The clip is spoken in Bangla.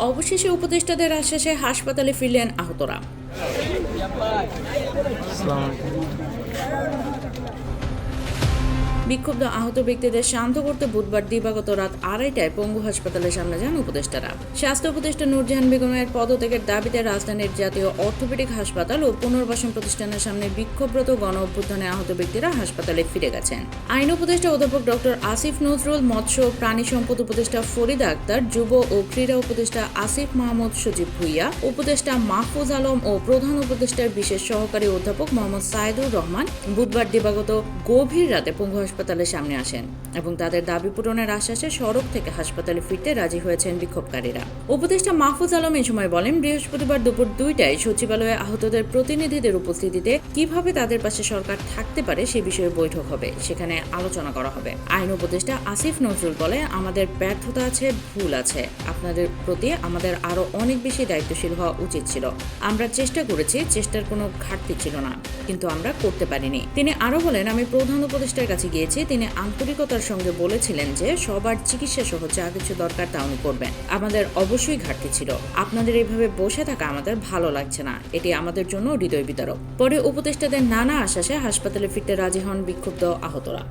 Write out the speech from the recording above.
অবশেষে উপদেষ্টাদের আশ্বাসে হাসপাতালে ফিরলেন আহতরা। বিক্ষুব্ধ আহত ব্যক্তিদের শান্ত করতে বুধবার দিবাগত রাত 2:30টায় পঙ্গু হাসপাতালের সামনে যান উপদেষ্টারা। স্বাস্থ্য উপদেষ্টা নূরজাহান বেগমের পদত্যাগের দাবিতে রাজধানীর জাতীয় অর্থোপেডিক হাসপাতাল ও পুনর্বাসন প্রতিষ্ঠানের সামনে বিক্ষোভরত গণ অভ্যুত্থানে আহত ব্যক্তিরা হাসপাতালে ফিরে গেছেন। আইন উপদেষ্টা অধ্যাপক ডক্টর আসিফ নজরুল, মৎস্য প্রাণী সম্পদ উপদেষ্টা ফরিদা আক্তার, যুব ও ক্রীড়া উপদেষ্টা আসিফ মাহমুদ সজীব ভুইয়া, উপদেষ্টা মাহফুজ আলম ও প্রধান উপদেষ্টার বিশেষ সহকারী অধ্যাপক মোহাম্মদ সাইদুর রহমান বুধবার দিবাগত গভীর রাতে পঙ্গু হাসপাতালের সামনে আসেন এবং তাদের দাবি পূরণের আশ্বাসে সড়ক থেকে হাসপাতালে ফিরতে রাজি হয়েছেন বিক্ষোভকারীরা। উপদেষ্টা মাহফুজ আলম এই সময় বলেন, বৃহস্পতিবার দুপুর 2টায় সচিবালয়ে আহতদের প্রতিনিধিদের উপস্থিতিতে কিভাবে তাদের পাশে সরকার থাকতে পারে সে বিষয়ে বৈঠক হবে, সেখানে আলোচনা করা হবে। আইন উপদেষ্টা আসিফ নজরুল বলে, আমাদের ব্যর্থতা আছে, ভুল আছে, আপনাদের প্রতি আমাদের আরো অনেক বেশি দায়িত্বশীল হওয়া উচিত ছিল। আমরা চেষ্টা করেছি, চেষ্টার কোনো ঘাটতি ছিল না, কিন্তু আমরা করতে পারিনি। তিনি আরো বলেন, আমি প্রধান উপদেষ্টার কাছে গিয়েছি, তিনি আন্তরিকতার সঙ্গে বলেছিলেন যে সবার চিকিৎসা সহ যা কিছু দরকার তা উনি করবেন। আমাদের অবশ্যই ঘাটতি ছিল, আপনাদের এইভাবে বসে থাকা আমাদের ভালো লাগছে না, এটি আমাদের জন্য হৃদয় বিদারক। পরে উপদেষ্টাদের নানা আশ্বাসে হাসপাতালে ফিরতে রাজি হন বিক্ষুব্ধ আহতরা।